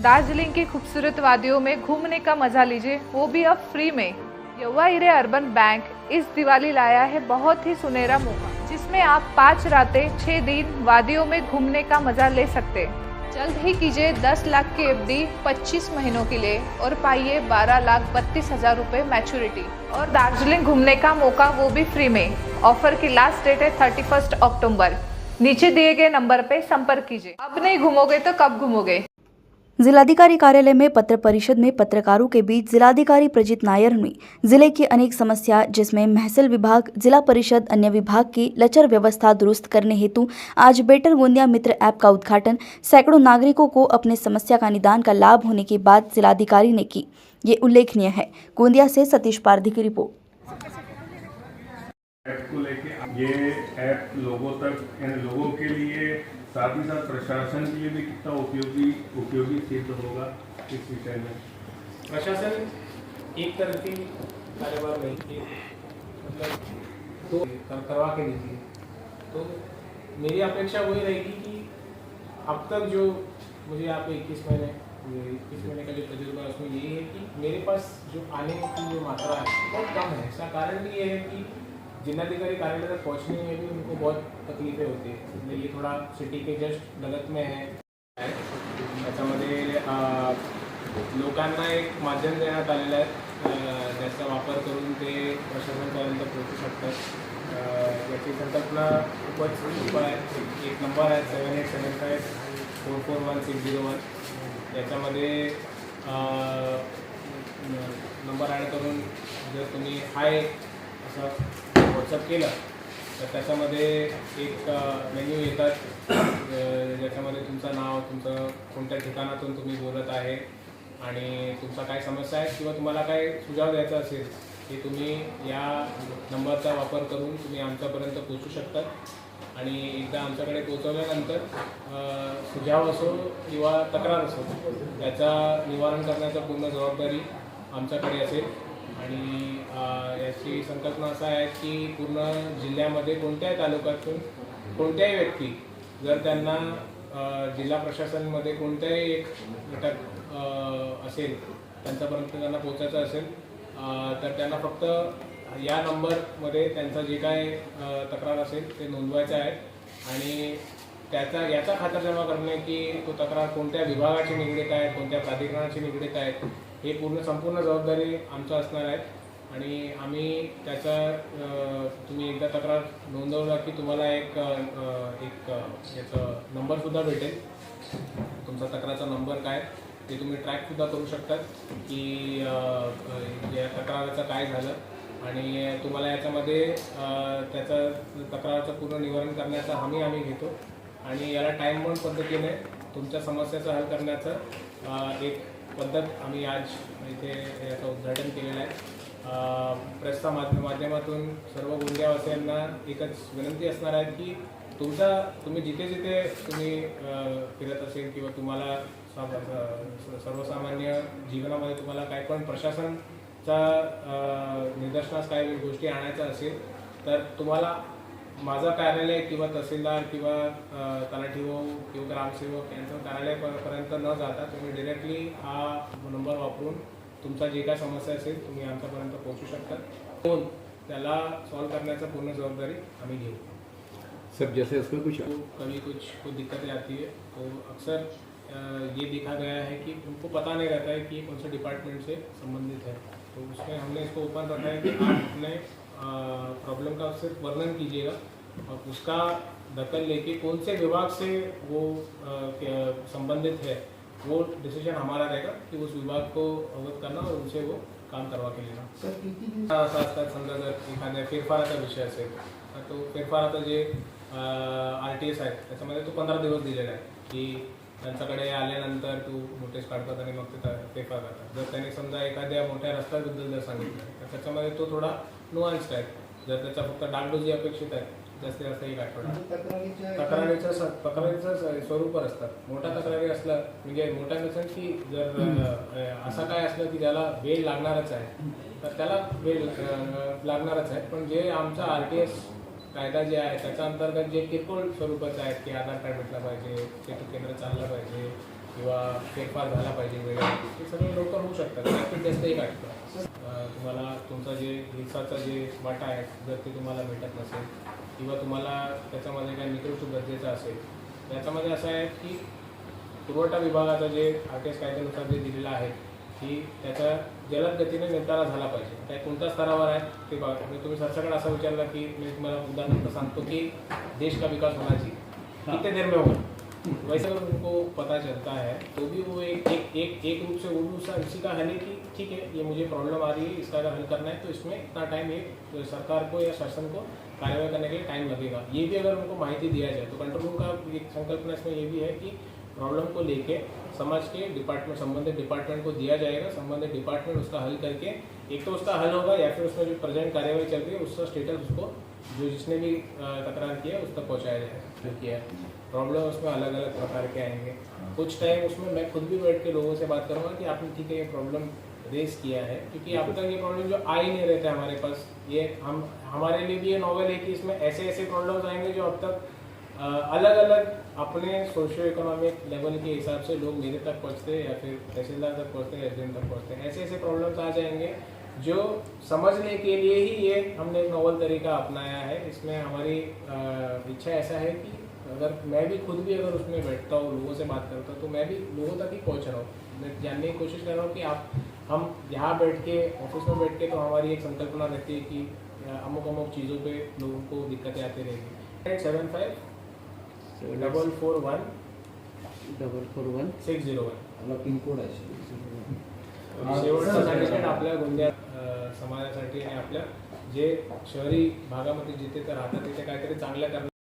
दार्जिलिंग की खूबसूरत वादियों में घूमने का मजा लीजिए, वो भी अब फ्री में। युवा हिरे अर्बन बैंक इस दिवाली लाया है बहुत ही सुनहरा मौका, जिसमें आप 5 रातें 6 दिन वादियों में घूमने का मजा ले सकते हैं। जल्द ही कीजिए 10 लाख की एफडी 25 महीनों के लिए और पाइए 12,32,000 रुपए मैच्योरिटी और दार्जिलिंग घूमने का मौका, वो भी फ्री में। ऑफर की लास्ट डेट है 31 अक्टूबर। नीचे दिए गए नंबर पे संपर्क कीजिए। अब नहीं घूमोगे तो कब घूमोगे। जिलाधिकारी कार्यालय में पत्र परिषद में पत्रकारों के बीच जिलाधिकारी प्रजित नायर ने जिले की अनेक समस्या, जिसमें महसूल विभाग, जिला परिषद, अन्य विभाग की लचर व्यवस्था दुरुस्त करने हेतु आज बेटर गोंदिया मित्र ऐप का उद्घाटन सैकड़ों नागरिकों को अपने समस्या का निदान का लाभ होने की बात जिलाधिकारी ने की। ये उल्लेखनीय है। गोंदिया से सतीश पारधी की रिपोर्ट। ऐप को लेके ये ऐप लोगों तक, लोगों के लिए, साथ ही साथ प्रशासन के लिए भी कितना उपयोगी सिद्ध होगा इस विषय में। प्रशासन एक तरफी कार्यभार नहीं, मतलब तो करवा के दीजिए। तो मेरी अपेक्षा वही रहेगी कि अब तक जो मुझे आप 21 महीने का जो तजुर्बा है उसमें यही है कि मेरे पास जो आने की जो मात्रा है बहुत कम है। इसका कारण भी ये है कि जिलाधिकारी कार्यालय तक पहुँचने में भी उनको बहुत तकलीफें होती है। ये थोड़ा सिटी के जस्ट लगत में है। त्याच्यामध्ये लोकांना एक माध्यम देण्यात आलेलं आहे, ज्याचा वापर करून ते प्रशासनापर्यंत पोहोचू शकतात। याची संकल्पना खूपच सोपी आहे। एक नंबर आहे 7875441601। याच्यामध्ये नंबर ॲड करून जर तुम्ही हाय असं व्हॉट्सअप केलं तर त्याच्यामध्ये एक मेन्यू येतात, ज्याच्यामध्ये तुमचं नाव, तुमचं कोणत्या ठिकाणातून तुम्ही बोलत आहे आणि तुमचा काय समस्या आहे किंवा तुम्हाला काय सुझाव द्यायचा असेल ते तुम्ही या नंबरचा वापर करून तुम्ही आमच्यापर्यंत पोहोचू शकतात। आणि एकदा आमच्याकडे पोहोचवल्यानंतर सुझाव असो किंवा तक्रार असो त्याचा निवारण करण्याचा पूर्ण जबाबदारी आमच्याकडे असेल। आणि याची संकल्पना असा आहे की पूर्ण जिल्ह्यामध्ये कोणत्याही तालुक्यातून कोणत्याही व्यक्ती जर त्यांना जिल्हा प्रशासनामध्ये कोणत्याही एक घटक असेल त्यांच्यापर्यंत त्यांना पोचायचं असेल तर त्यांना फक्त या नंबरमध्ये त्यांचं जे काय तक्रार असेल ते नोंदवायचं आहे आणि याचा खातरजमा करणे की तो तक्रार कोणत्या विभागाची निगडीत आहे, कोणत्या प्राधिकरणाची निगडीत आहे, हे संपूर्ण जबाबदारी आमचं असणार आहे। आणि आम्ही त्याचा तुम्ही एकदा तक्रार नोंदवला की तुम्हाला एक याचा नंबरसुद्धा भेटेल। तुमचा तक्रारचा नंबर काय ते तुम्ही ट्रॅकसुद्धा करू शकतात की या तक्राराचं काय झालं आणि तुम्हाला याच्यामध्ये त्याचा तक्राराचं पूर्ण निवारण करण्याचा हमी आम्ही घेतो आणि याला टाईम बाउंड पद्धतीने तुमच्या समस्याचं हल करण्याचं एक पद्धत आम्ही आज इथे याचं उद्घाटन केलेलं आहे। प्रेसच्या माध्यमातून सर्व गोंदियावासियांना एकच विनंती असणार आहे की तुम्ही जिथे जिथे तुम्ही फिरत असेल किंवा तुम्हाला सर्वसामान्य जीवनामध्ये तुम्हाला काय पण प्रशासनचा निदर्शनास काही गोष्टी आणायच्या असेल तर तुम्हाला माझं कार्यालय किंवा तहसीलदार किंवा तलाठी किंवा ग्रामसेवक यांचं कार्यालयापर्यंत न जाता तुम्ही डायरेक्टली हा नंबर वापरून तुमचा जे काय समस्या असेल तुम्ही आमच्यापर्यंत पोहोचू शकता। त्याला सॉल्व करण्याचा पूर्ण जबाबदारी आम्ही घेऊ। सर, जैसे इसमें कभी कुछ दिक्कतें आती है तो अक्सर ये देखा गया है कि उनको पता नहीं रहता है कि कौन से डिपार्टमेंट से संबंधित है। तो उसमें हमने इसको ओपन रखा है कि आप अपने प्रॉब्लम का सिर्फ वर्णन कीजिएगा और उसका दखल लेके कौन से विभाग से वो संबंधित है वो डिसीजन हमारा रहेगा कि उस विभाग को अवगत करना और उनसे वो काम करवा के लेना। असं असतात, समजा जर एखाद्या फेरफाराचा विषय असेल तो फेरफाराचं जे RTS आहेत त्याच्यामध्ये तो 15 दिवस दिलेला आहे की त्यांच्याकडे आल्यानंतर तू नोटीस काढतात आणि मग ते फेरफार करतात। जर त्यांनी समजा एखाद्या मोठ्या रस्त्याबद्दल जर सांगितलं तर त्याच्यामध्ये तो थोडा नुआन्स्ड आहे। जर त्याचा फक्त डागडुजी अपेक्षित आहे जास्तीत जास्त 1 आठवडा तक्रारीचं स्वरूपावर असतात। मोठ्या तक्रारी असल्या म्हणजे मोठ्या नसेल की जर असं काय असलं की ज्याला वेळ लागणारच आहे तर त्याला वेळ लागणारच आहे। पण जे आमचा RTS कायदा जे आहे त्याच्या अंतर्गत जे किरकोळ स्वरूपाचे आहेत की आधार कार्ड भेटलं पाहिजे, सेतू केंद्र चाललं पाहिजे, किंवा फेरफार झाला पाहिजे वेळेला, ते सगळं लवकर होऊ शकतात. जास्तीत जास्त एक आठवडा. तुम्हाला तुमचा जे हिस्साचा जे वाटा आहे जर ते तुम्हाला भेटत नसेल किंवा तुम्हाला त्याच्यामध्ये काही निकृष्ट दर्जाचं असेल, त्याच्यामध्ये असं आहे की पुरवठा विभागाचा जे RTS कायद्यानुसार जे दिलेलं आहे की त्याचा जलद गतीने निपटारा झाला पाहिजे. त्या कोणत्या स्तरावर आहे ते बघा. तुम्ही सरसकट असं विचारलं की मी तुम्हाला उदाहरण सांगतो की देश का विकास होना चाहिए, कितने देर में होगा, वैसे अगर उनको पता चलता है तो भी वो एक रूप से वो भी उसी का हल है कि ठीक है ये मुझे प्रॉब्लम आ रही है, इसका अगर हल करना है तो इसमें इतना टाइम ये सरकार को या शासन को कार्रवाई करने के लिए टाइम लगेगा. ये भी अगर उनको माहिती दिया जाए तो कंट्रोल रूम का एक संकल्पना इसमें ये भी है कि प्रॉब्लम को लेके समाज के डिपार्टमेंट संबंधित डिपार्टमेंट को दिया जाएगा. संबंधित डिपार्टमेंट उसका हल करके एक तो उसका हल होगा या फिर उसमें जो प्रेजेंट कार्यवाही चल रही है उसका स्टेटस उसको जो जिसने भी तकरार किया उस तक पहुँचाया जाएगा. किया प्रॉब्लम उसमें अलग अलग प्रकार के आएंगे. कुछ टाइम उसमें मैं खुद भी बैठ के लोगों से बात करूँगा कि आपने ठीक है ये प्रॉब्लम रेस किया है, क्योंकि अब तक ये प्रॉब्लम जो आ ही नहीं रहते हमारे पास, ये हमारे लिए भी ये नॉवल है कि इसमें ऐसे ऐसे प्रॉब्लम्स आएंगे जो अब तक अलग अलग अपने सोशियो इकोनॉमिक लेवल के हिसाब से लोग मेरे तक पहुँचते हैं या फिर तहसीलदार तक पहुँचते हैं, एसडीएम तक पहुँचते हैं. ऐसे ऐसे प्रॉब्लम्स आ जाएंगे जो समझने के लिए ही ये हमने एक नॉवल तरीका अपनाया है. इसमें हमारी इच्छा ऐसा है कि अगर मैं भी खुद भी अगर उसमें बैठता हूँ, लोगों से बात करता हूँ, तो मैं भी लोगों तक ही पहुँच रहा हूँ. मैं जानने की कोशिश कर रहा हूँ कि हम यहाँ बैठ के ऑफिस में बैठ के तो हमारी एक संकल्पना रहती है कि अमुक अमुक चीज़ों पे लोगों को दिक्कतें आती रहेंगी. 75441601 आपला पिनकोड आहे. शेवटचा सर्टिफिकेट आपल्या गोंदिया समाजासाठी आणि आपल्या जे शहरी भागामध्ये जिथे ते राहतात तिथे काहीतरी चांगलं करण्यासाठी